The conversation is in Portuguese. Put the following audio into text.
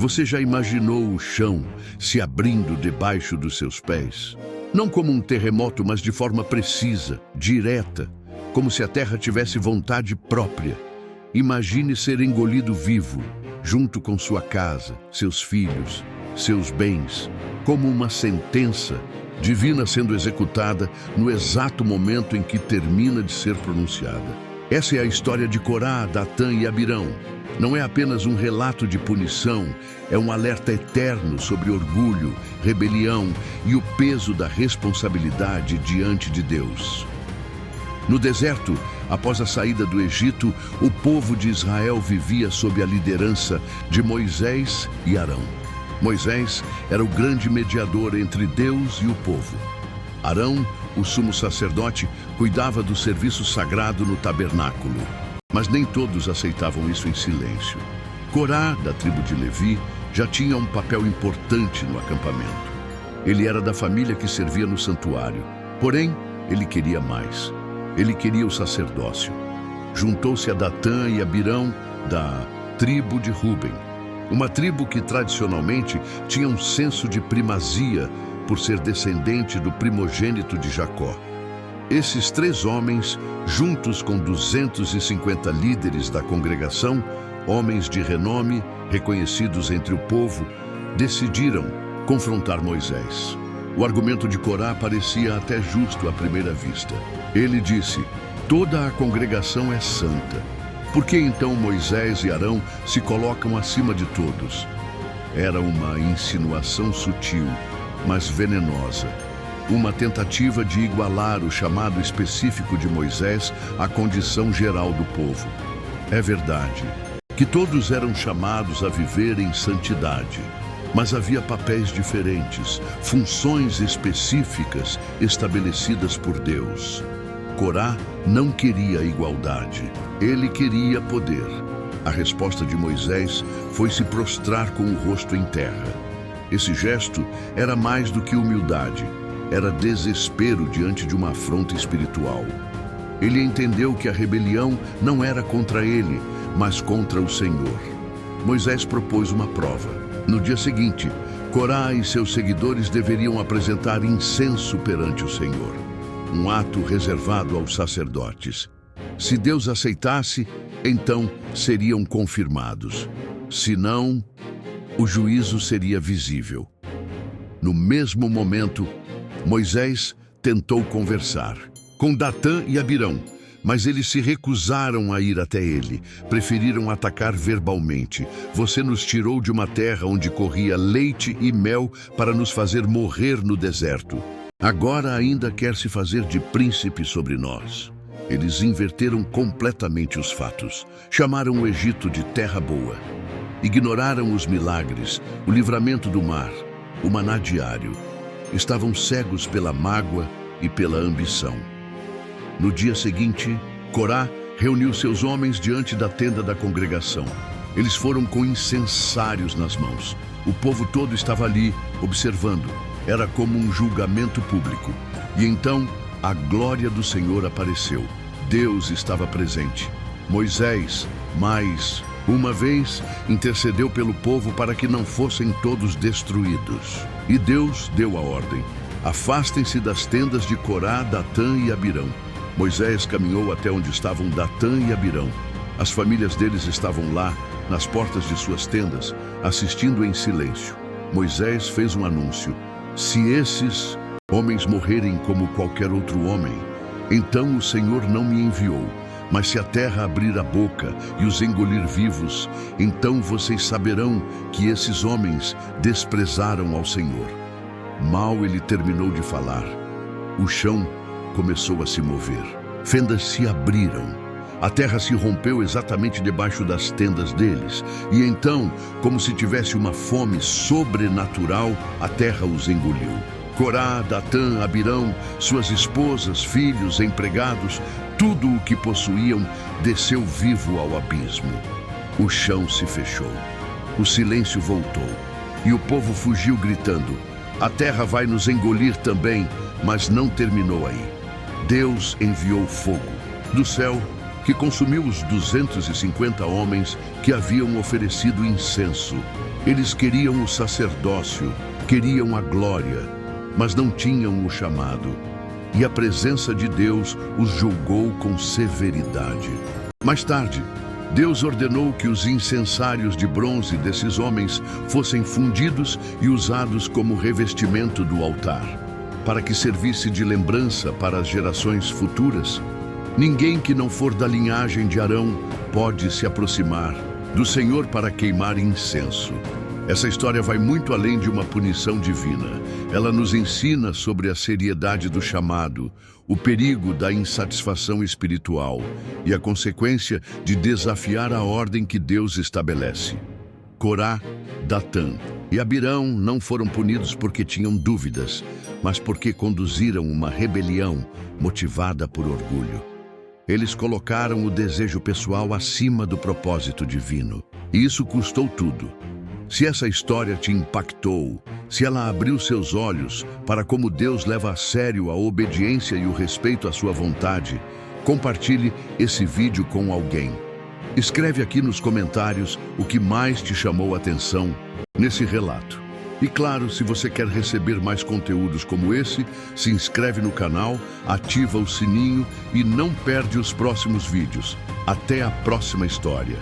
Você já imaginou o chão se abrindo debaixo dos seus pés? Não como um terremoto, mas de forma precisa, direta, como se a terra tivesse vontade própria. Imagine ser engolido vivo, junto com sua casa, seus filhos, seus bens, como uma sentença divina sendo executada no exato momento em que termina de ser pronunciada. Essa é a história de Corá, Datã e Abirão. Não é apenas um relato de punição, é um alerta eterno sobre orgulho, rebelião e o peso da responsabilidade diante de Deus. No deserto, após a saída do Egito, o povo de Israel vivia sob a liderança de Moisés e Arão. Moisés era o grande mediador entre Deus e o povo. Arão, o sumo sacerdote, cuidava do serviço sagrado no tabernáculo. Mas nem todos aceitavam isso em silêncio. Corá, da tribo de Levi, já tinha um papel importante no acampamento. Ele era da família que servia no santuário. Porém, ele queria mais. Ele queria o sacerdócio. Juntou-se a Datã e Abirão, da tribo de Ruben. Uma tribo que tradicionalmente tinha um senso de primazia por ser descendente do primogênito de Jacó. Esses 3 homens, juntos com 250 líderes da congregação, homens de renome, reconhecidos entre o povo, decidiram confrontar Moisés. O argumento de Corá parecia até justo à primeira vista. Ele disse: toda a congregação é santa. Por que então Moisés e Arão se colocam acima de todos? Era uma insinuação sutil, mas venenosa. Uma tentativa de igualar o chamado específico de Moisés à condição geral do povo. É verdade que todos eram chamados a viver em santidade, mas havia papéis diferentes, funções específicas estabelecidas por Deus. Corá não queria igualdade, ele queria poder. A resposta de Moisés foi se prostrar com o rosto em terra. Esse gesto era mais do que humildade. Era desespero diante de uma afronta espiritual. Ele entendeu que a rebelião não era contra ele, mas contra o Senhor. Moisés propôs uma prova. No dia seguinte, Corá e seus seguidores deveriam apresentar incenso perante o Senhor, um ato reservado aos sacerdotes. Se Deus aceitasse, então seriam confirmados. Se não, o juízo seria visível. No mesmo momento, Moisés tentou conversar com Datã e Abirão, mas eles se recusaram a ir até ele. Preferiram atacar verbalmente. Você nos tirou de uma terra onde corria leite e mel para nos fazer morrer no deserto. Agora ainda quer se fazer de príncipe sobre nós. Eles inverteram completamente os fatos. Chamaram o Egito de terra boa. Ignoraram os milagres, o livramento do mar, o maná diário. Estavam cegos pela mágoa e pela ambição. No dia seguinte, Corá reuniu seus homens diante da tenda da congregação. Eles foram com incensários nas mãos. O povo todo estava ali, observando. Era como um julgamento público. E então, a glória do Senhor apareceu. Deus estava presente. Moisés, mais uma vez, intercedeu pelo povo para que não fossem todos destruídos. E Deus deu a ordem: afastem-se das tendas de Corá, Datã e Abirão. Moisés caminhou até onde estavam Datã e Abirão. As famílias deles estavam lá, nas portas de suas tendas, assistindo em silêncio. Moisés fez um anúncio: se esses homens morrerem como qualquer outro homem, então o Senhor não me enviou. Mas se a terra abrir a boca e os engolir vivos, então vocês saberão que esses homens desprezaram ao Senhor. Mal ele terminou de falar, o chão começou a se mover. Fendas se abriram. A terra se rompeu exatamente debaixo das tendas deles. E então, como se tivesse uma fome sobrenatural, a terra os engoliu. Corá, Datã, Abirão, suas esposas, filhos, empregados, tudo o que possuíam desceu vivo ao abismo. O chão se fechou. O silêncio voltou. E o povo fugiu gritando: a terra vai nos engolir também. Mas não terminou aí. Deus enviou fogo do céu que consumiu os 250 homens que haviam oferecido incenso. Eles queriam o sacerdócio, queriam a glória, mas não tinham o chamado. E a presença de Deus os julgou com severidade. Mais tarde, Deus ordenou que os incensários de bronze desses homens fossem fundidos e usados como revestimento do altar, para que servisse de lembrança para as gerações futuras. Ninguém que não for da linhagem de Arão pode se aproximar do Senhor para queimar incenso. Essa história vai muito além de uma punição divina. Ela nos ensina sobre a seriedade do chamado, o perigo da insatisfação espiritual e a consequência de desafiar a ordem que Deus estabelece. Corá, Datã e Abirão não foram punidos porque tinham dúvidas, mas porque conduziram uma rebelião motivada por orgulho. Eles colocaram o desejo pessoal acima do propósito divino. E isso custou tudo. Se essa história te impactou, se ela abriu seus olhos para como Deus leva a sério a obediência e o respeito à sua vontade, compartilhe esse vídeo com alguém. Escreve aqui nos comentários o que mais te chamou a atenção nesse relato. E claro, se você quer receber mais conteúdos como esse, se inscreve no canal, ativa o sininho e não perde os próximos vídeos. Até a próxima história.